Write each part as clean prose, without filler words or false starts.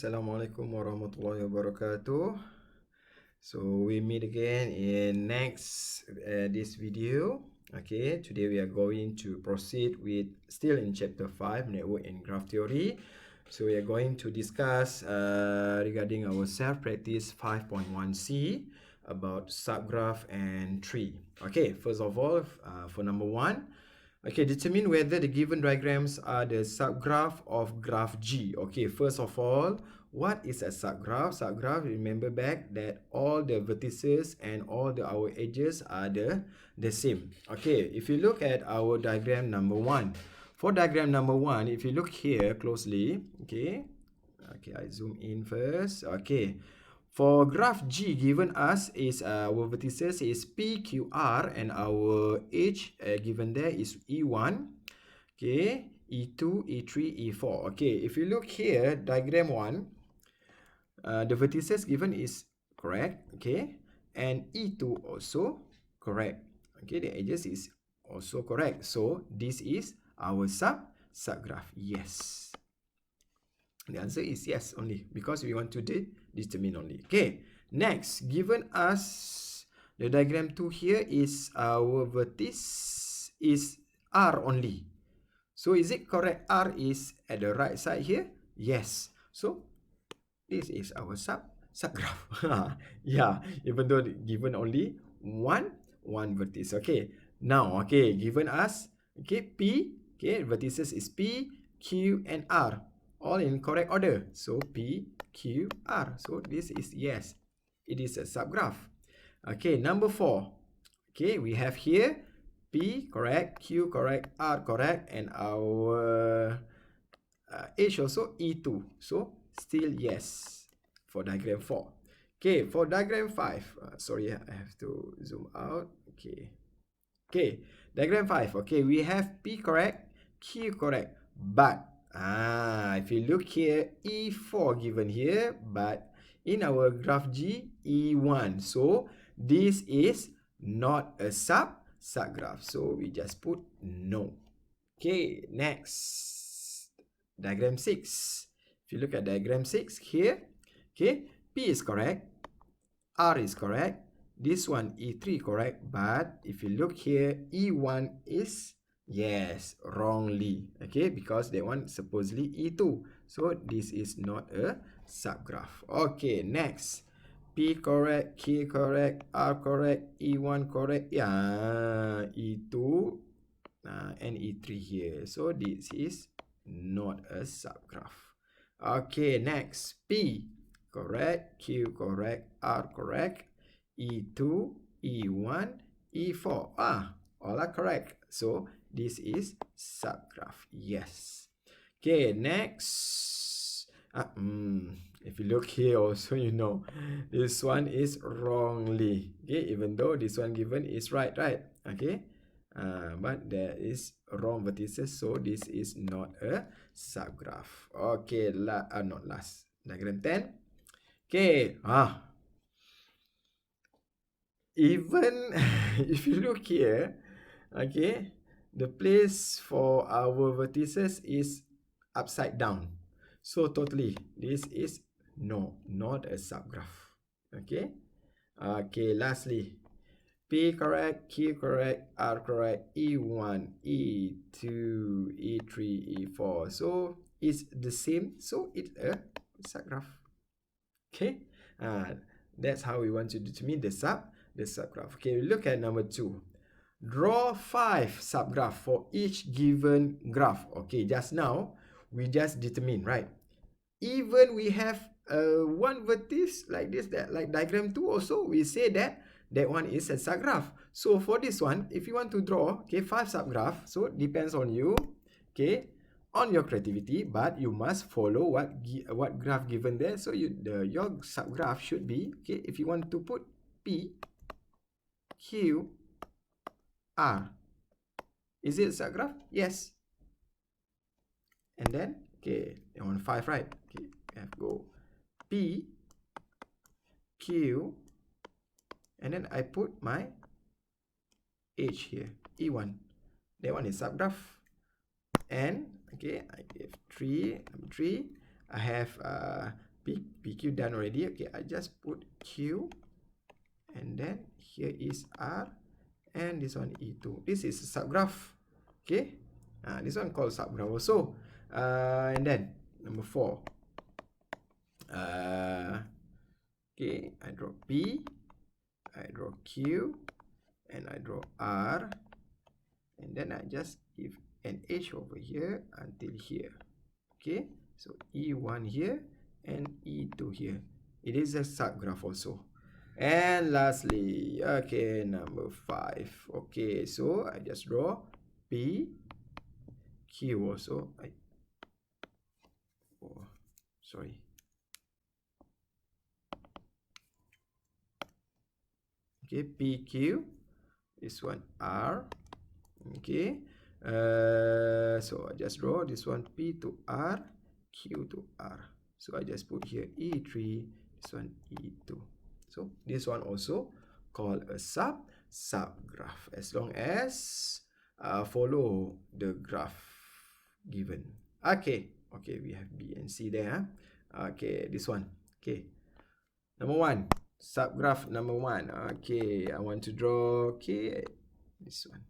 Assalamualaikum warahmatullahi wabarakatuh. So we meet again in this video. Okay, today we are going to proceed with still in chapter 5, network and graph theory. So we are going to discuss regarding our self-practice 5.1c about subgraph and tree. Okay, first of all, for number 1, okay, determine whether the given diagrams are the subgraph of graph G. Okay, first of all, what is a subgraph? Subgraph, remember back that all the vertices and all our edges are the same. Okay, if you look at our diagram number 1. For diagram number 1, if you look here closely, okay, I zoom in first. Okay, for graph G given us is our vertices is P, Q, R and our edge given there is E1, okay, E2, E3, E4. Okay, if you look here, diagram 1, the vertices given is correct, okay, and E2 also correct. Okay, the edges is also correct. So this is our subgraph. Yes. The answer is yes only because we want to determine only. Okay, next, given us the diagram 2 here is our vertex is R only. So is it correct? R is at the right side here? Yes. So this is our subgraph. Yeah, even though given only one vertex. Okay, now, okay, given us, okay, P, okay, vertices is P, Q and R, all in correct order. So P, Q, R. So this is yes, it is a subgraph. Okay, number 4. Okay, we have here P correct, Q correct, R correct, and our H also E2. So still yes for diagram 4. Okay, for diagram 5, sorry, I have to zoom out. Okay, diagram 5. Okay, we have P correct, Q correct, but if you look here, E4 given here, but in our graph G, E1. So this is not a subgraph. So we just put no. Okay, next, diagram 6. If you look at diagram 6 here, okay, P is correct, R is correct, this one E3 correct, but if you look here, E1 is yes, wrongly, okay, because that one supposedly E2. So this is not a subgraph. Okay, next, P correct, Q correct, R correct, E1 correct, yeah, E2 and E3 here. So this is not a subgraph. Okay, next, P correct, Q correct, R correct, E2, E1, E4. All are correct. So this is subgraph. Yes. Okay, next. If you look here also, you know, this one is wrongly. Okay, even though this one given is right? Okay. But there is wrong vertices, so this is not a subgraph. Okay, not last. Diagram 10. Okay, even if you look here, okay, the place for our vertices is upside down. So totally, this is no, not a subgraph. Okay. Okay, lastly, P correct, Q correct, R correct, E1, E2, E3, E4. So it's the same. So it's a subgraph. Okay. That's how we want to determine the subgraph. Okay, look at number 2. Draw 5 subgraph for each given graph. Okay, just now we just determine, right? Even we have one vertex like this, that like diagram 2 also, we say that one is a subgraph. So for this one, if you want to draw, okay, 5 subgraph, so it depends on you, okay, on your creativity, but you must follow what graph given there. So your subgraph should be, okay, if you want to put P, Q, R, is it a subgraph? Yes. And then, okay, on 5, right? Okay, we have go P, Q, and then I put my H here, E1. That one is subgraph. And okay, I give 3, number 3. I have PQ done already. Okay, I just put Q, and then here is R, and this one E2. This is a subgraph. Okay, this one called subgraph also. And then number 4. Okay, I draw P, I draw Q, and I draw R, and then I just give an edge over here until here. Okay, so E1 here and E2 here. It is a subgraph also. And lastly, okay, number 5. Okay, so I just draw P, Q also. Sorry. Okay, PQ, this one R. Okay, so I just draw this one P to R, Q to R. So I just put here E3, this one E2. So this one also called a subgraph, as long as follow the graph given. Okay, we have B and C there. Okay, this one. Okay, number 1, subgraph number 1. Okay, I want to draw, okay, this one,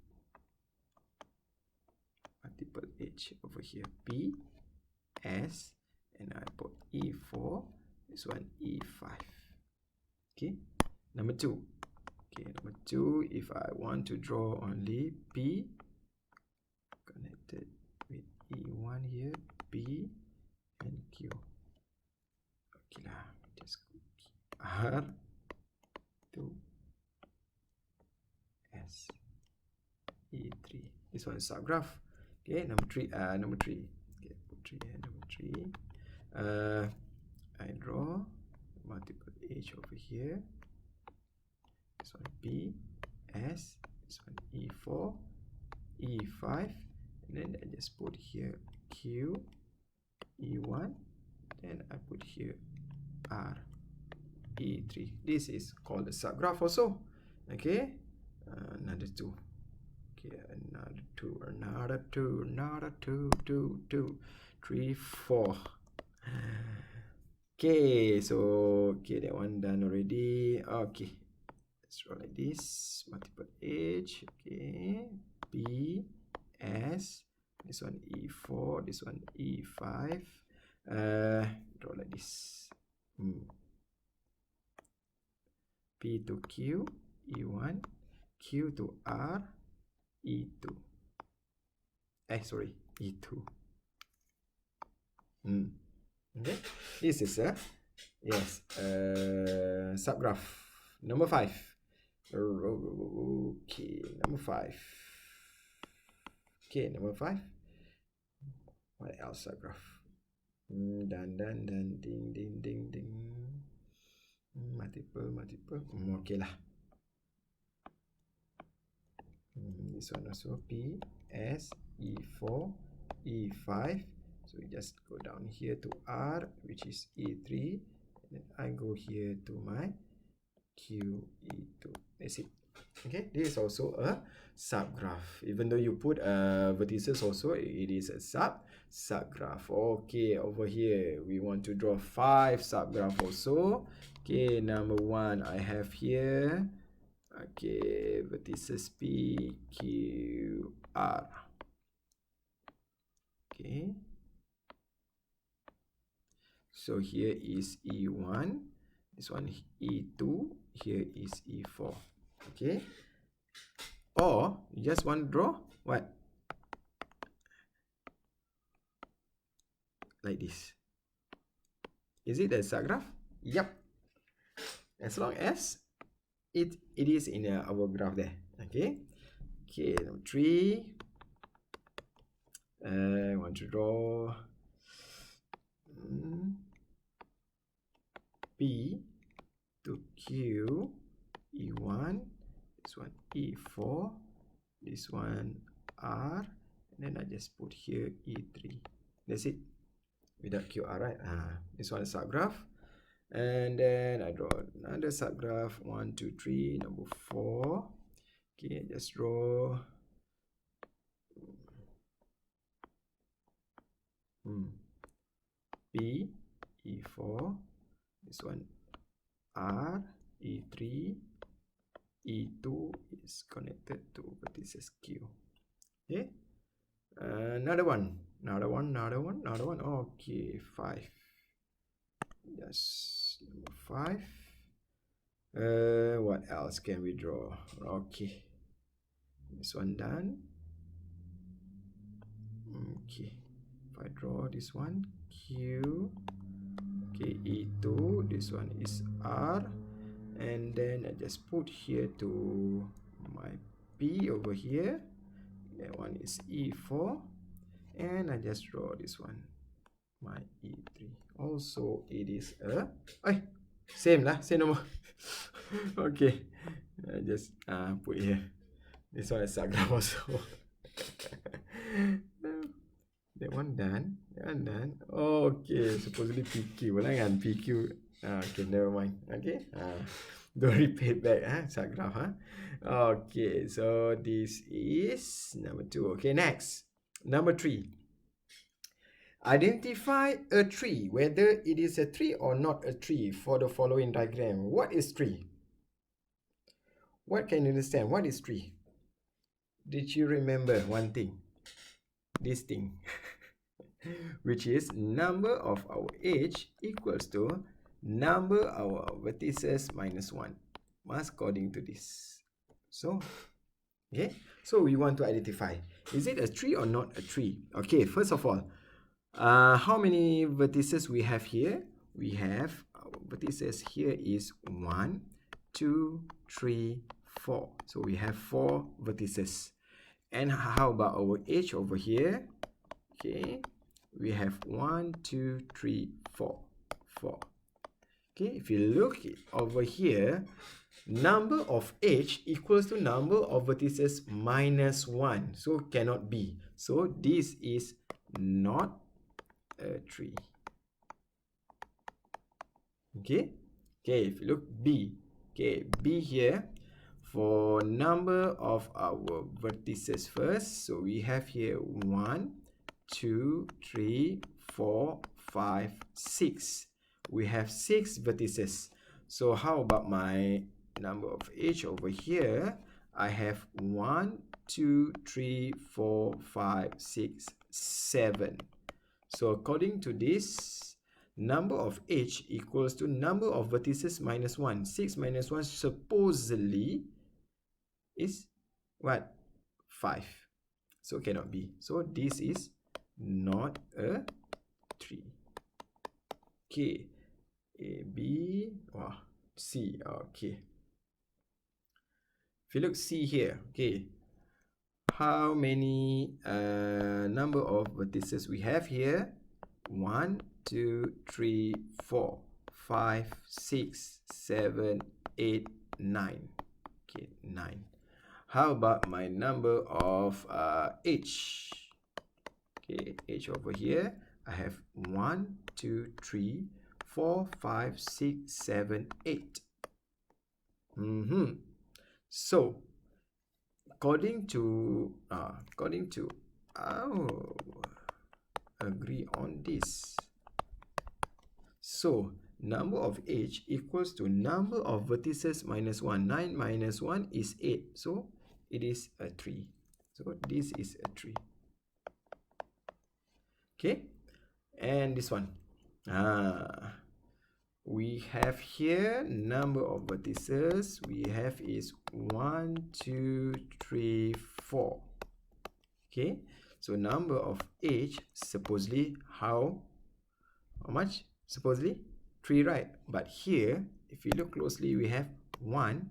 multiple H over here, P, S, and I put E4, this one E5. Okay, number 2. Okay, number 2, if I want to draw only P connected with E1 here, P and Q. Okay lah, just R to S, E3. This one is subgraph. Okay, number 3. Okay, put 3 here. Number 3. I draw multiple H over here. This one P, S. This one E4, E5, and then I just put here Q, E1. Then I put here R, E3. This is called a subgraph also. Okay, another 2. Okay, another 2, 3, 4. Okay, so okay, that one done already. Okay, let's draw like this, multiple H. Okay, P, S, this one E4, this one E5. Draw like this. P to Q, E1, Q to R, E2. Sorry, E2. Okay, this is a subgraph number 5. Okay, number 5. Okay, number 5. What else subgraph? Done, ding. Multiple. Okay lah. This one also P, S, E4, E5. So we just go down here to R, which is E3, and then I go here to my Q, E2. That's it. Okay, this is also a subgraph. Even though you put vertices also, it is a subgraph. Okay, over here we want to draw 5 subgraph also. Okay, number 1 I have here. Okay, vertices P, Q, R. Okay. So here is E1, this one E2, here is E4. Okay. Or you just want to draw what? Like this. Is it a subgraph? Yep. As long as it is in our graph there. Okay. Okay, number 3. I want to draw P to Q, E1, this one E4, this one R, and then I just put here E3. That's it. Without QR, right? This one is subgraph. And then I draw another subgraph. 1, 2, 3, number 4. Okay, just draw P, E4, This one R, E3, E2 is connected to vertices Q. Okay, another one. Okay, 5. Yes, number 5. What else can we draw? Okay, this one done. Okay, if I draw this one, Q. Okay, E2, this one is R, and then I just put here to my P over here. That one is E4, and I just draw this one, my E3. Also, it is a same number. Okay, I just put here. This one is Subgraph also. That one done. Okay, supposedly PQ. Well, PQ. Okay, never mind. Okay. Don't repeat back. Subgraph. Okay, so this is number 2. Okay, next. Number 3. Identify a tree, whether it is a tree or not a tree for the following diagram. What is tree? What can you understand? What is tree? Did you remember one thing? This thing. Which is number of our edge equals to number of our vertices minus 1. According to this. So, okay. So we want to identify. Is it a tree or not a tree? Okay, first of all, how many vertices we have here? We have our vertices here is 1, 2, 3, 4. So we have 4 vertices. And how about our edge over here? Okay, we have 1, 2, 3, 4. Okay, if you look over here, number of edge equals to number of vertices minus 1. So cannot be. So this is not a tree. Okay, if you look B. Okay, B here. For number of our vertices first, so we have here 1, 2, 3, 4, 5, 6. We have 6 vertices. So how about my number of edge over here? I have 1, 2, 3, 4, 5, 6, 7. So according to this, number of edge equals to number of vertices minus 1. 6 minus 1 supposedly is what? 5. So cannot be. So this is not a tree. Okay. A, B, C. Okay. If you look C here, okay. How many number of vertices we have here? 1, 2, 3, 4, 5, 6, 7, 8, 9. Okay, 9. How about my number of edge? Okay, edge over here. I have 1, 2, 3, 4, 5, 6, 7, 8. So, according to agree on this. So, number of edge equals to number of vertices minus 1. 9 minus 1 is 8. So, it is a tree. So, this is a tree. Okay. And this one. We have here number of vertices we have is 1, 2, 3, 4. Okay. So, number of edge supposedly how much? Supposedly 3, right? But here, if you look closely, we have 1,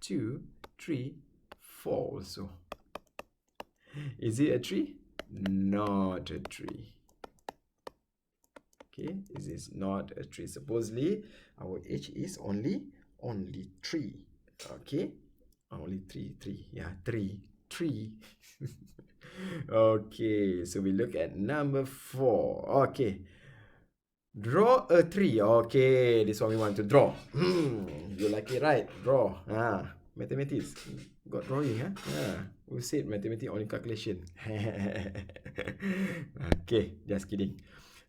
2, 3, 4 also. Is it a tree? Not a tree. Okay, this is not a tree. Supposedly, our edge is only 3. Okay, only 3. Yeah, 3. Okay, so we look at number 4. Okay. Draw a tree. Okay, this one we want to draw. You like it, right? Draw. Mathematics. Got drawing, huh? We said mathematics only calculation. Okay, just kidding.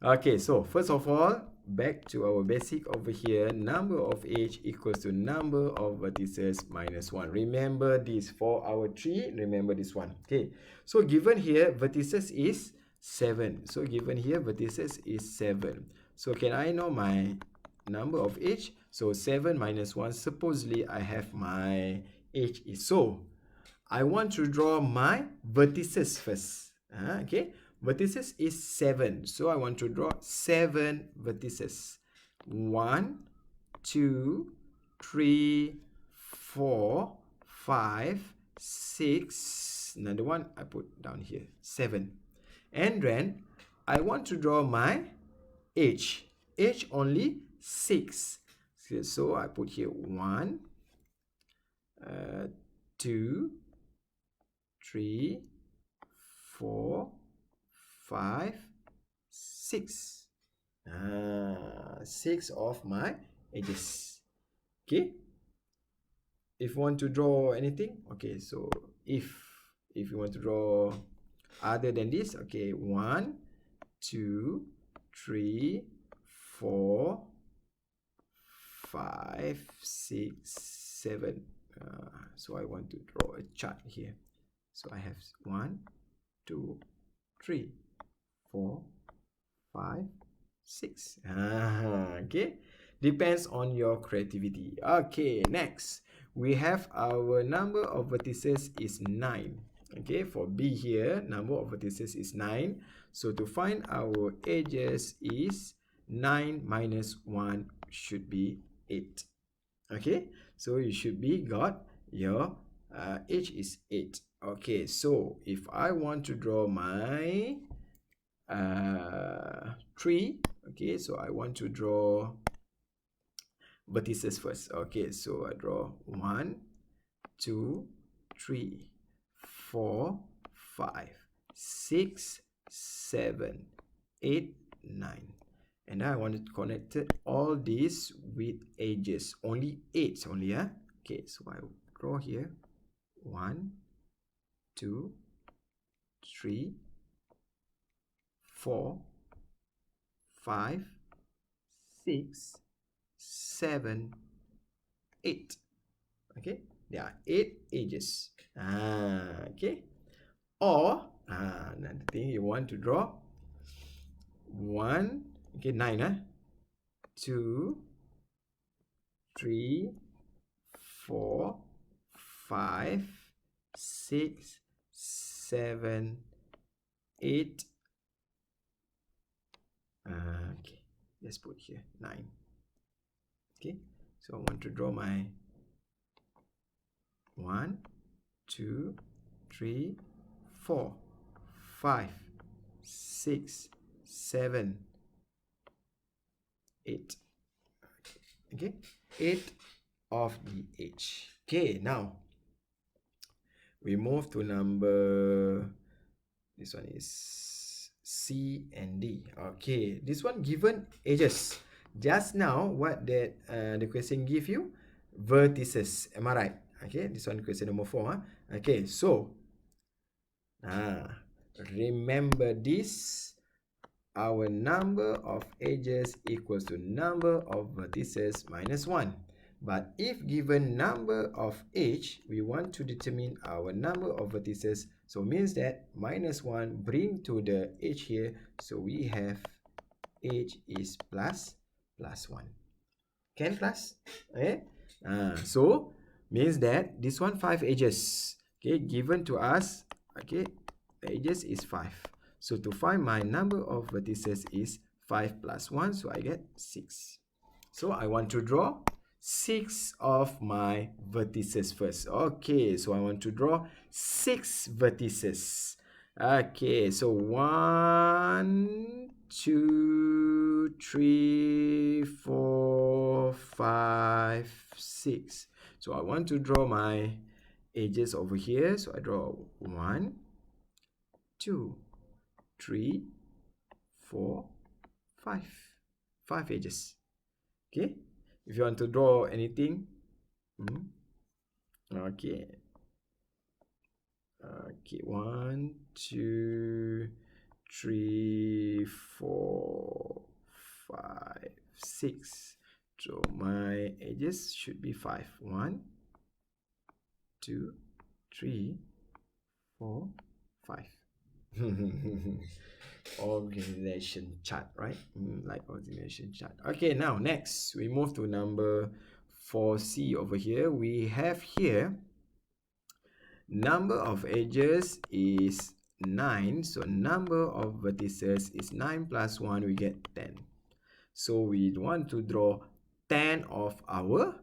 Okay, so first of all, back to our basic over here. Number of edge equals to number of vertices minus 1. Remember this for our tree. Remember this one. Okay. So given here vertices is 7. So given here vertices is 7. So can I know my number of edge? So 7 minus 1. Supposedly I have my edge is so. I want to draw my vertices first. Okay. Vertices is 7. So I want to draw 7 vertices. 1, 2, 3, 4, 5, 6. Another one I put down here. 7. And then I want to draw my edge. Edge only 6. So I put here 1, 2, 3, 4, 5, 6. 6 of my edges. Okay. If you want to draw anything, okay, so if you want to draw other than this, okay, 1, 2, 3, 4, 5, 6, 7. So I want to draw a chart here. So I have 1, 2, 3, 4, 5, 6. Okay. Depends on your creativity. Okay, next. We have our number of vertices is 9. Okay, for B here, number of vertices is 9. So to find our edges is 9 minus 1 should be 8. Okay, so you should be got your edge is 8. Okay, so if I want to draw my tree, okay, so I want to draw vertices first. Okay, so I draw 1, 2, 3, 4, 5, 6, 7, 8, 9. And I want to connect all these with edges. Only 8 only, yeah? Okay, so I draw here 1, 2, 3, 4, 5, 6, 7, 8. Okay, there are 8 edges. Okay, or another thing you want to draw 1, okay, 9, 2, 3, 4, 5, 6, 7, 8. Okay, let's put here 9. Okay, so I want to draw my 1, 2, 3, 4, 5, 6, 7, 8. Okay, 8 of the edge. Okay, now we move to number, this one is C and D. Okay, this one given edges. Just now, what that the question give you? Vertices. Am I right? Okay, this one question number 4. Okay, so remember this. Our number of edges equals to number of vertices minus 1. But if given number of edge, we want to determine our number of vertices. So means that minus 1 bring to the edge here. So we have edge is plus 1. Can plus? Okay. So means that this one 5 edges. Okay, given to us. Okay, edges is 5. So to find my number of vertices is 5 plus 1. So I get 6. So I want to draw 6 of my vertices first. Okay, so I want to draw 6 vertices. Okay, so 1, 2, 3, 4, 5, 6. So I want to draw my edges over here. So I draw 1, 2, 3, 4, 5. 5 edges. Okay. If you want to draw anything, okay. Okay, 1, 2, 3, 4, 5, 6. So my edges should be 5. 1, 2, 3, 4, 5. Organization chart, right? Like organization chart. Okay, now next we move to number 4C over here. We have here number of edges is 9, so number of vertices is 9 plus 1, we get 10. So we want to draw 10 of our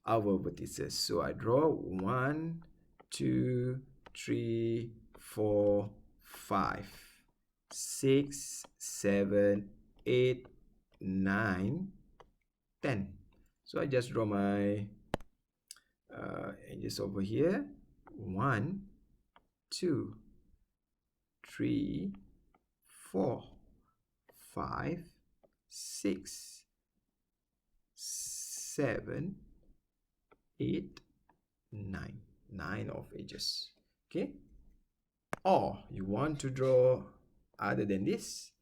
vertices. So I draw 1, 2, 3, 4, 5, 6, 7, 8, 9, 10. So I just draw my edges over here. 1, 2, 3, 4, 5, 6, 7, 8, 9. 9 of edges. Okay. Or you want to draw other than this,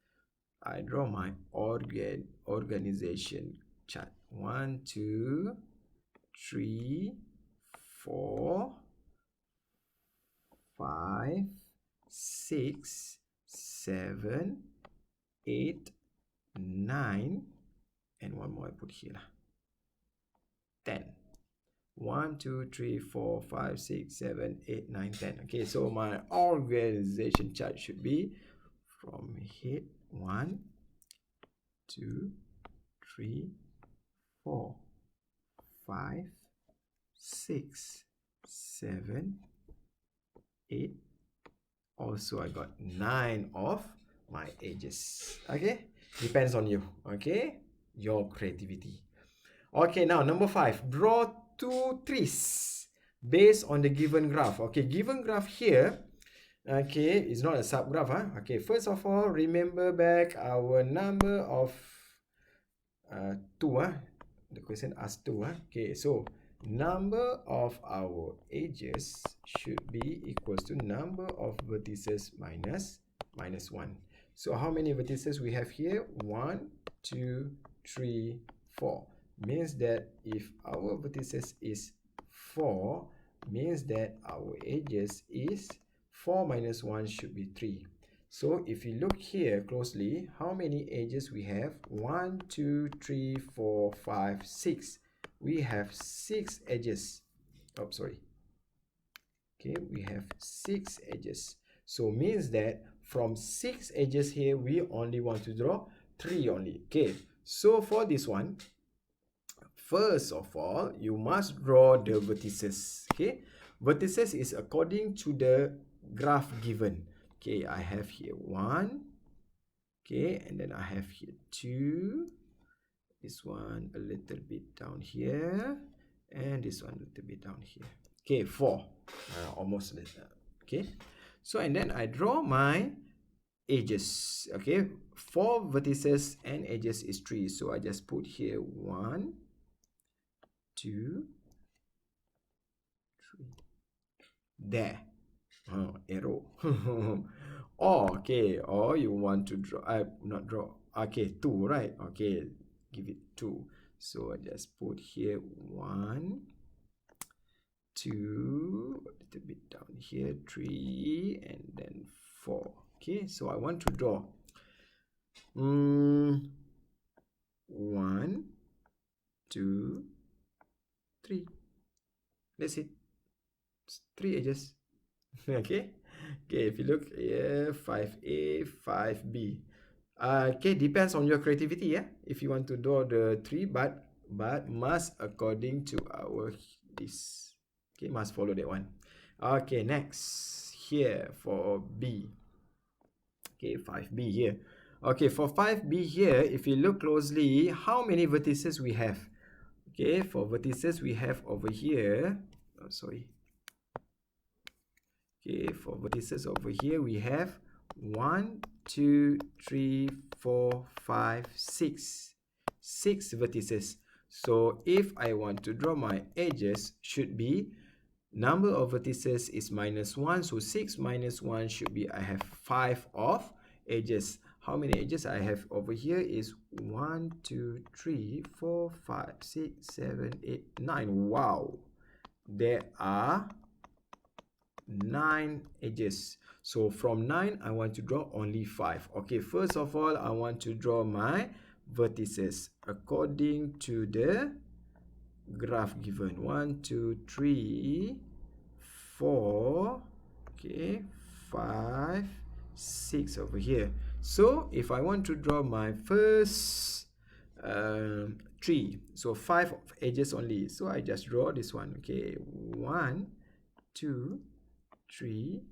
I draw my organization chart. 1, 2, 3, 4, 5, 6, 7, 8, 9, and one more I put here. 10. 1, 2, 3, 4, 5, 6, 7, 8, 9, 10. Okay, so my organization chart should be from head 1, 2, 3, 4, 5, 6, 7, 8. Also, I got 9 of my edges. Okay, depends on you. Okay, your creativity. Okay, now number 5, draw 2 trees based on the given graph. Okay, given graph here, okay, it's not a subgraph. Okay, first of all, remember back our number of 2. The question asked 2. Okay, so number of our edges should be equals to number of vertices minus 1. So how many vertices we have here? 1, 2, 3, 4. Means that if our vertices is 4, means that our edges is 4 minus 1 should be 3. So if you look here closely, how many edges we have? 1, 2, 3, 4, 5, 6. We have 6 edges. Oh, sorry. Okay, we have 6 edges. So means that from 6 edges here, we only want to draw 3 only. Okay, so for this one, first of all, you must draw the vertices. Okay, vertices is according to the graph given. Okay, I have here 1. Okay, and then I have here 2. This one a little bit down here, and this one a little bit down here. Okay, 4. Almost like that. Okay, so and then I draw my edges. Okay, 4 vertices and edges is 3. So I just put here 1, 2, 3. There. Arrow. Okay, or you want to draw, not draw. Okay, 2, right? Okay, give it 2. So I just put here 1, 2, a little bit down here, 3, and then 4. Okay, so I want to draw 1, 2, 3. That's it. 3 edges. Okay, if you look here, 5A, 5B. Okay, depends on your creativity. Yeah, if you want to draw the 3, but must according to our this. Okay, must follow that one. Okay, next here for B. Okay, 5B here. Okay, for 5B here, if you look closely, how many vertices we have? Okay, for vertices we have over here. Oh, sorry. Okay, for vertices over here we have 1, 2, 3, 4, 5, 6. 6 vertices. So if I want to draw my edges, should be number of vertices is minus 1. So 6 minus 1 should be I have 5 of edges. how many edges I have over here is 1, 2, 3, 4, 5, 6, 7, 8, 9. Wow, there are 9 edges. So from 9 I want to draw only 5. Okay, first of all I want to draw my vertices according to the graph given. 1, 2, 3, 4, okay, 5, 6 over here. So if I want to draw my first tree, so 5 edges only, so I just draw this one. Okay, 1, 2, 3,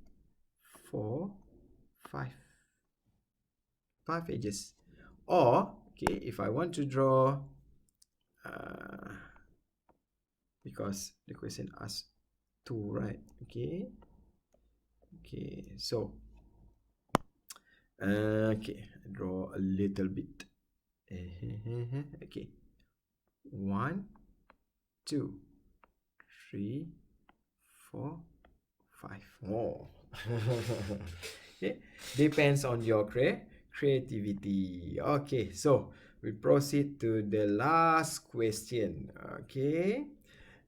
4, 5 edges. Or okay, if I want to draw because the question asks 2, right? Okay, so okay, draw a little bit. Okay, 1, 2, 3, 4, 5 more. Okay, depends on your creativity. Okay, so we proceed to the last question. Okay,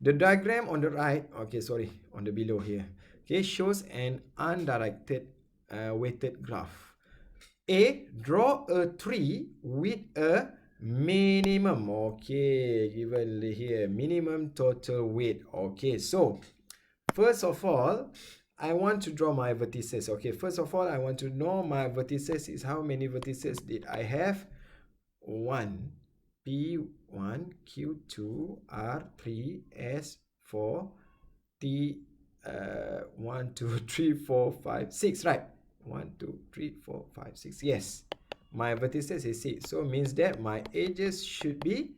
the diagram on the right, okay, sorry, on the below here, okay, shows an undirected weighted graph. A, draw a tree with a minimum, okay, given here, minimum total weight. Okay, so first of all, I want to draw my vertices. Okay, first of all, I want to know my vertices is how many vertices did I have? 1, P1, Q2, R3, S4, T 1, 2, 3, 4, 5, 6, right? 1, 2, 3, 4, 5, 6. Yes, my vertices is 6. So means that my edges should be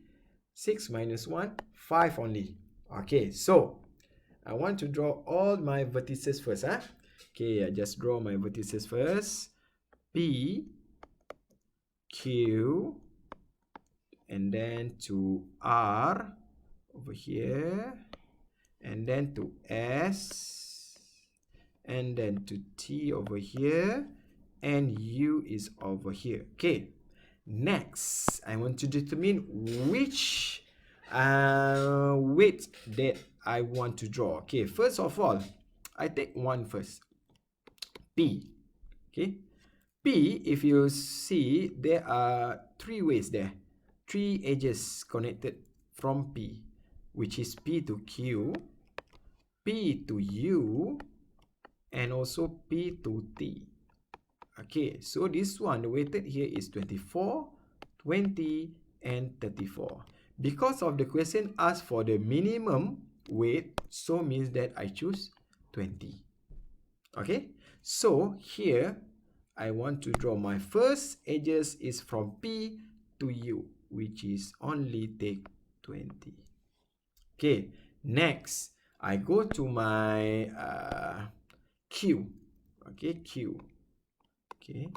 6 minus 1, 5 only. Okay, so I want to draw all my vertices first. Okay, I just draw my vertices first. P, Q, and then to R over here, and then to S, and then to T over here, and U is over here. Okay, next I want to determine which weight that I want to draw. Okay, first of all, I take one first. P. Okay, P, if you see, there are 3 ways there, 3 edges connected from P, which is P to Q, P to U, and also P to T. Okay, so this one, the weighted here is 24, 20, and 34. Because of the question asked for the minimum weight, so means that I choose 20. Okay, so here I want to draw my first edges is from P to U, which is only take 20. Okay, next I go to my Q. Okay, Q. Okay,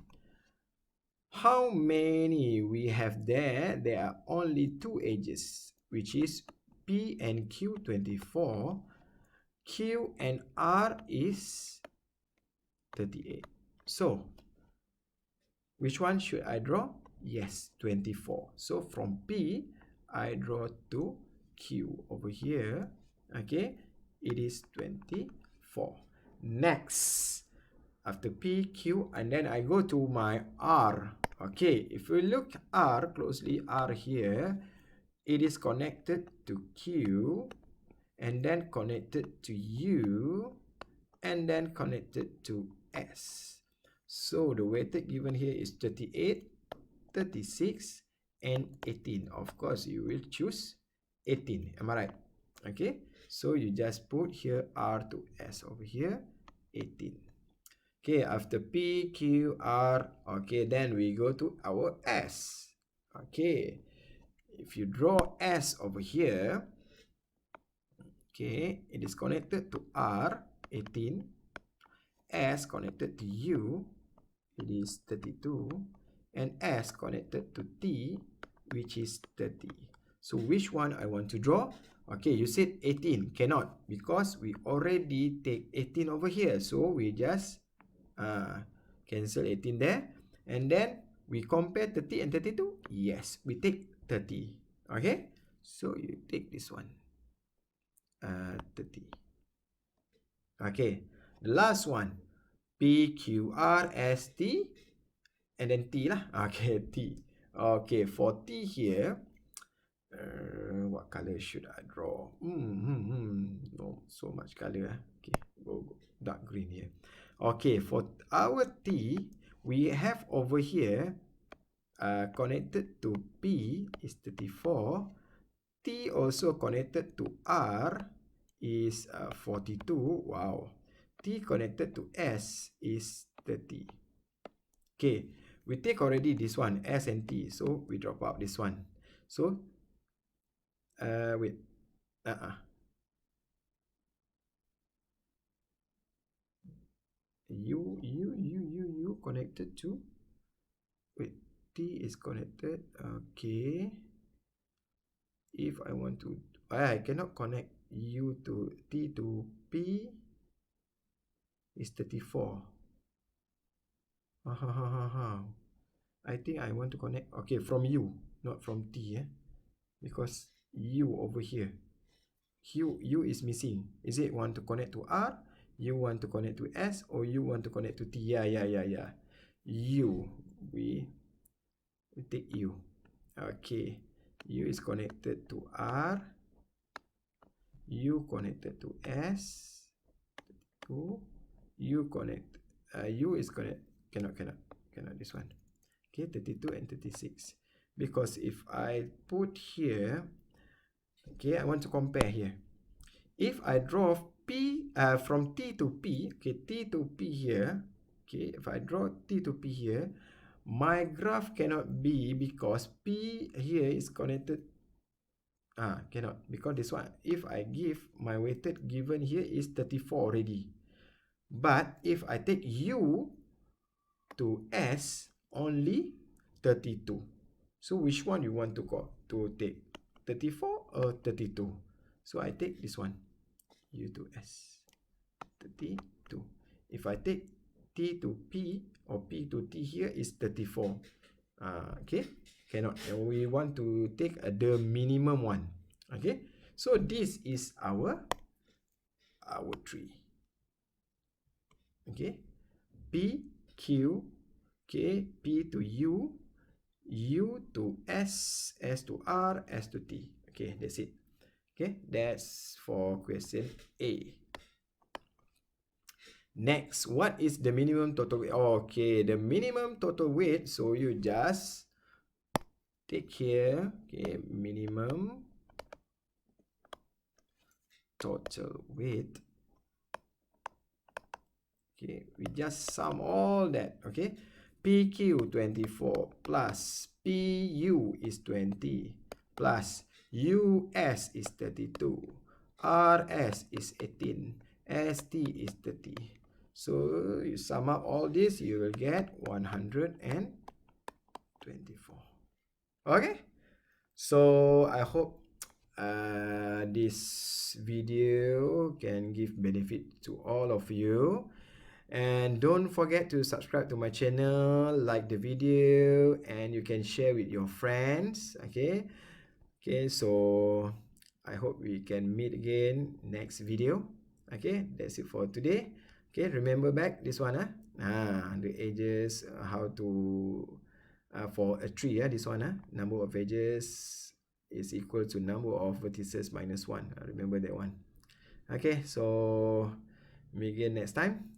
how many we have there? There are only 2 edges, which is P and Q 24. Q and R is 38. So which one should I draw? Yes, 24. So from P, I draw to Q over here. Okay, it is 24. Next, after P, Q, and then I go to my R. Okay, if we look R closely, R here, it is connected to Q, and then connected to U, and then connected to S. So the weighted given here is 38, 36, and 18. Of course, you will choose 18. Am I right? Okay, so you just put here R to S over here, 18. Okay, after P, Q, R, okay, then we go to our S. Okay, if you draw S over here, okay, it is connected to R, 18. S connected to U, it is 32. And S connected to T, which is 30. So which one I want to draw? Okay, you said 18. Cannot, because we already take 18 over here. So we just cancel 18 there. And then We compare 30 and 32. Yes, we take 30. Okay, so you take this one. 30. Okay, the last one. P, Q, R, S, T, and then T lah. Okay, T. Okay, for T here, what color should I draw? No, so much color. Okay, go dark green here. Okay, for our T, we have over here, connected to P is 34. T also connected to R is 42. Wow. T connected to S is 30. Okay, we take already this one, S and T. So we drop out this one. So, wait. U connected to, wait, T is connected. Okay. If I want to, I cannot connect U to T to P is 34. I think I want to connect, okay, from U, not from T, because U over here. U is missing. Is it want to connect to R? You want to connect to S, or you want to connect to T? Yeah. U. We take U. Okay. U is connected to R. U connected to S. 2. U connect. U is connect. Cannot this one. Okay, 32 and 36. Because if I put here, okay, I want to compare here. If I draw P from T to P, okay, T to P here, okay, if I draw T to P here, my graph cannot be because P here is connected. Cannot, because this one, if I give my weighted given here is 34 already. But if I take U to S, only 32. So which one you want to take? 34 or 32? So I take this one, U to S, 32. If I take T to P or P to T here is 34. Okay, cannot. We want to take the minimum one. Okay, so this is our tree. Okay, P, Q, okay, P to U, U to S, S to R, S to T. Okay, that's it. Okay, that's for question A. Next, what is the minimum total weight? Okay, the minimum total weight, so you just take here, okay, minimum total weight. Okay, we just sum all that, okay? PQ 24 plus PU is 20 plus US is 32, RS is 18, ST is 30. So you sum up all this, you will get 124. Okay, so I hope this video can give benefit to all of you. And don't forget to subscribe to my channel, like the video, and you can share with your friends. Okay, so I hope we can meet again next video. Okay, that's it for today. Okay, remember back this one, the edges, how to for a tree, this one, number of edges is equal to number of vertices minus 1. Remember that one. Okay, so meet again next time.